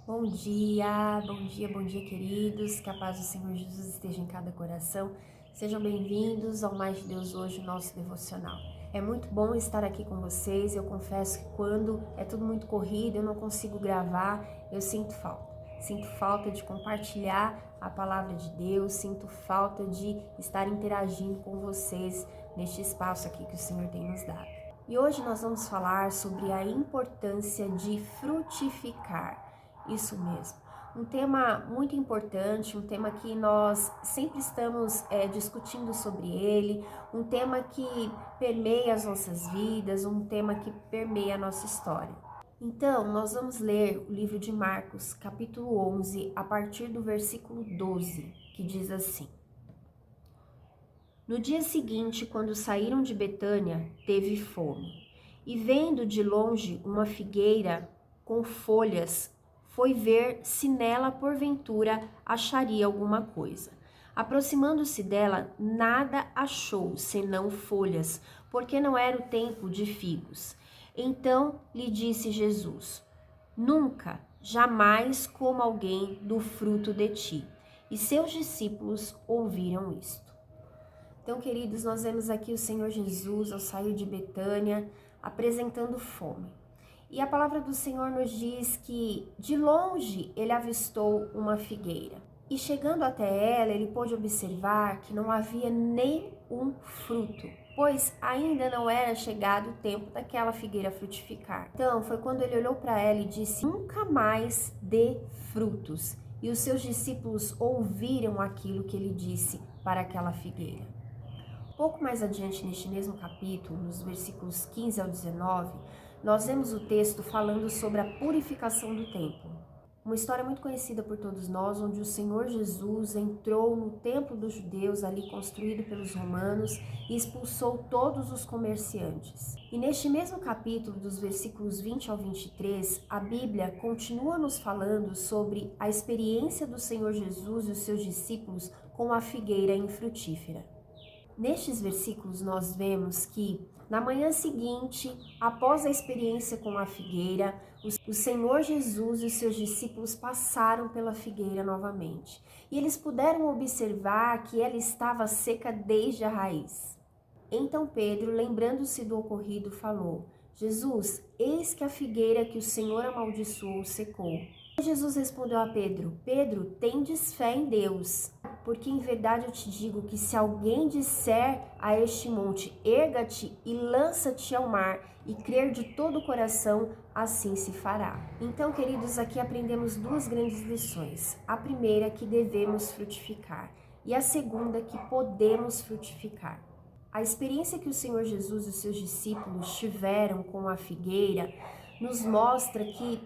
Bom dia, queridos. Que a paz do Senhor Jesus esteja em cada coração. Sejam bem-vindos ao Mais de Deus Hoje, o nosso devocional. É muito bom estar aqui com vocês. Eu confesso que quando é tudo muito corrido, eu não consigo gravar, eu sinto falta. Sinto falta de compartilhar a palavra de Deus, sinto falta de estar interagindo com vocês neste espaço aqui que o Senhor tem nos dado. E hoje nós vamos falar sobre a importância de frutificar. Isso mesmo. Um tema muito importante, um tema que nós sempre estamos discutindo sobre ele, um tema que permeia as nossas vidas, um tema que permeia a nossa história. Então, nós vamos ler o livro de Marcos, capítulo 11, a partir do versículo 12, que diz assim: No dia seguinte, quando saíram de Betânia, teve fome, e vendo de longe uma figueira com folhas, foi ver se nela porventura acharia alguma coisa. Aproximando-se dela, nada achou senão folhas, porque não era o tempo de figos. Então lhe disse Jesus: Nunca, jamais coma alguém do fruto de ti. E seus discípulos ouviram isto. Então, queridos, nós vemos aqui o Senhor Jesus ao sair de Betânia apresentando fome. E a palavra do Senhor nos diz que de longe ele avistou uma figueira. E chegando até ela, ele pôde observar que não havia nem um fruto, pois ainda não era chegado o tempo daquela figueira frutificar. Então, foi quando ele olhou para ela e disse: Nunca mais dê frutos. E os seus discípulos ouviram aquilo que ele disse para aquela figueira. Pouco mais adiante neste mesmo capítulo, nos versículos 15 ao 19, nós vemos o texto falando sobre a purificação do templo. Uma história muito conhecida por todos nós, onde o Senhor Jesus entrou no templo dos judeus, ali construído pelos romanos, e expulsou todos os comerciantes. E neste mesmo capítulo, dos versículos 20 ao 23, a Bíblia continua nos falando sobre a experiência do Senhor Jesus e os seus discípulos com a figueira infrutífera. Nestes versículos nós vemos que na manhã seguinte, após a experiência com a figueira, o Senhor Jesus e os seus discípulos passaram pela figueira novamente. E eles puderam observar que ela estava seca desde a raiz. Então Pedro, lembrando-se do ocorrido, falou: Jesus, eis que a figueira que o Senhor amaldiçoou secou. Jesus respondeu a Pedro: Pedro, tendes fé em Deus, porque em verdade eu te digo que se alguém disser a este monte, erga-te e lança-te ao mar, e crer de todo o coração, assim se fará. Então, queridos, aqui aprendemos duas grandes lições. A primeira, que devemos frutificar, e a segunda, que podemos frutificar. A experiência que o Senhor Jesus e os seus discípulos tiveram com a figueira nos mostra que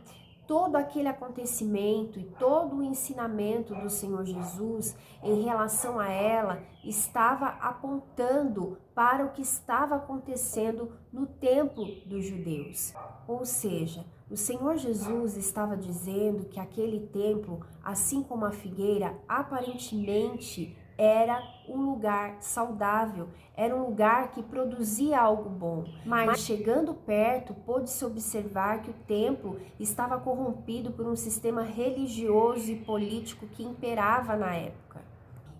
todo aquele acontecimento e todo o ensinamento do Senhor Jesus em relação a ela estava apontando para o que estava acontecendo no templo dos judeus. Ou seja, o Senhor Jesus estava dizendo que aquele templo, assim como a figueira, aparentemente era um lugar saudável, era um lugar que produzia algo bom. Mas chegando perto, pôde-se observar que o templo estava corrompido por um sistema religioso e político que imperava na época.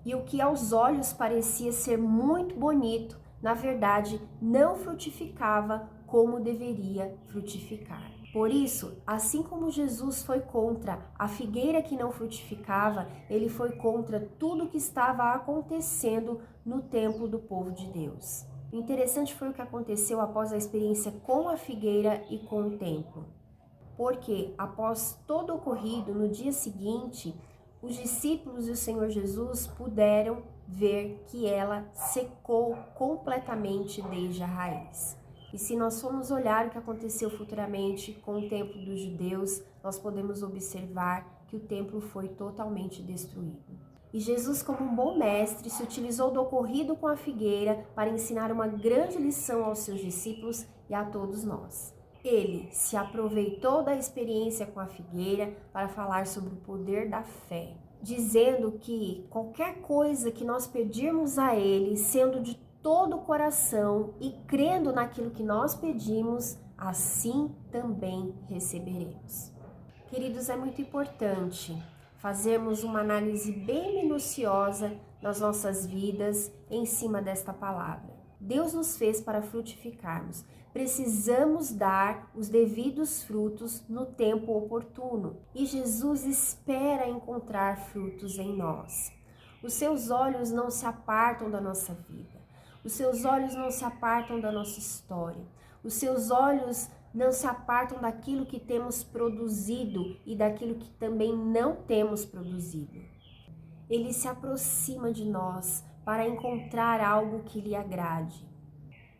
E o que aos olhos parecia ser muito bonito, na verdade, não frutificava como deveria frutificar. Por isso, assim como Jesus foi contra a figueira que não frutificava, ele foi contra tudo que estava acontecendo no templo do povo de Deus. O interessante foi o que aconteceu após a experiência com a figueira e com o templo. Porque após todo o ocorrido, no dia seguinte, os discípulos e o Senhor Jesus puderam ver que ela secou completamente desde a raiz. E se nós formos olhar o que aconteceu futuramente com o templo dos judeus, nós podemos observar que o templo foi totalmente destruído. E Jesus, como um bom mestre, se utilizou do ocorrido com a figueira para ensinar uma grande lição aos seus discípulos e a todos nós. Ele se aproveitou da experiência com a figueira para falar sobre o poder da fé, dizendo que qualquer coisa que nós pedirmos a Ele, sendo de todo o coração e crendo naquilo que nós pedimos, assim também receberemos. Queridos, é muito importante fazermos uma análise bem minuciosa nas nossas vidas em cima desta palavra. Deus nos fez para frutificarmos. Precisamos dar os devidos frutos no tempo oportuno. E Jesus espera encontrar frutos em nós. Os seus olhos não se apartam da nossa vida. Os seus olhos não se apartam da nossa história. Os seus olhos não se apartam daquilo que temos produzido e daquilo que também não temos produzido. Ele se aproxima de nós para encontrar algo que lhe agrade.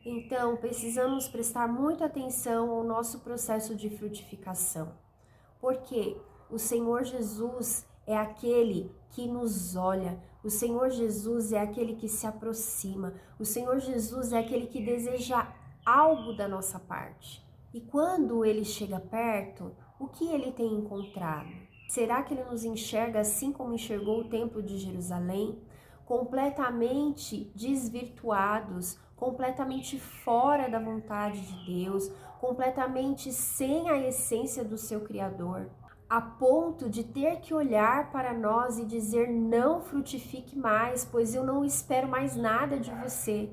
Então, precisamos prestar muita atenção ao nosso processo de frutificação, porque o Senhor Jesus é aquele que nos olha, o Senhor Jesus é aquele que se aproxima, o Senhor Jesus é aquele que deseja algo da nossa parte. E quando ele chega perto, o que ele tem encontrado? Será que ele nos enxerga assim como enxergou o Templo de Jerusalém? Completamente desvirtuados, completamente fora da vontade de Deus, completamente sem a essência do seu Criador, a ponto de ter que olhar para nós e dizer: não frutifique mais, pois eu não espero mais nada de você.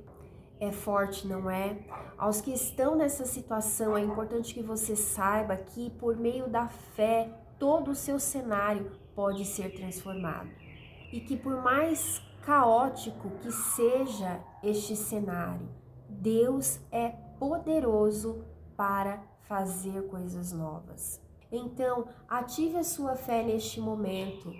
É forte, não é? Aos que estão nessa situação, é importante que você saiba que por meio da fé, todo o seu cenário pode ser transformado. E que por mais caótico que seja este cenário, Deus é poderoso para fazer coisas novas. Então, ative a sua fé neste momento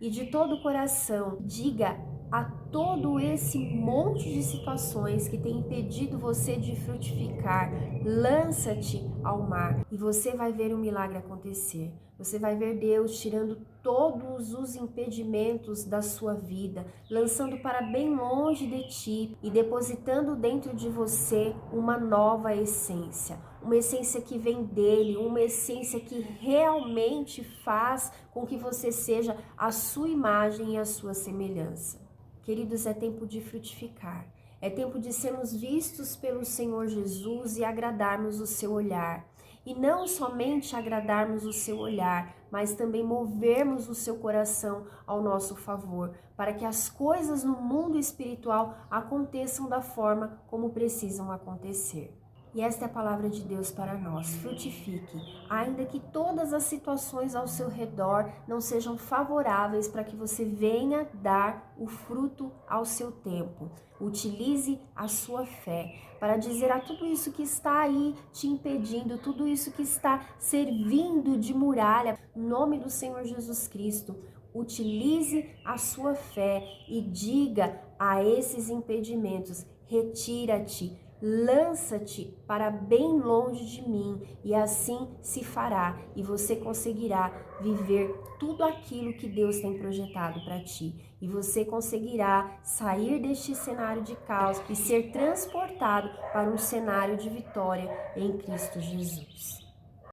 e de todo o coração diga a todo esse monte de situações que tem impedido você de frutificar: lança-te ao mar e você vai ver um milagre acontecer. Você vai ver Deus tirando todos os impedimentos da sua vida, lançando para bem longe de ti e depositando dentro de você uma nova essência. Uma essência que vem dele, uma essência que realmente faz com que você seja a sua imagem e a sua semelhança. Queridos, é tempo de frutificar. É tempo de sermos vistos pelo Senhor Jesus e agradarmos o seu olhar. E não somente agradarmos o seu olhar, mas também movermos o seu coração ao nosso favor, para que as coisas no mundo espiritual aconteçam da forma como precisam acontecer. E esta é a palavra de Deus para nós: frutifique, ainda que todas as situações ao seu redor não sejam favoráveis para que você venha dar o fruto ao seu tempo. Utilize a sua fé para dizer a tudo isso que está aí te impedindo, tudo isso que está servindo de muralha, em nome do Senhor Jesus Cristo. Utilize a sua fé e diga a esses impedimentos: retira-te, lança-te para bem longe de mim, e assim se fará, e você conseguirá viver tudo aquilo que Deus tem projetado para ti. E você conseguirá sair deste cenário de caos e ser transportado para um cenário de vitória em Cristo Jesus.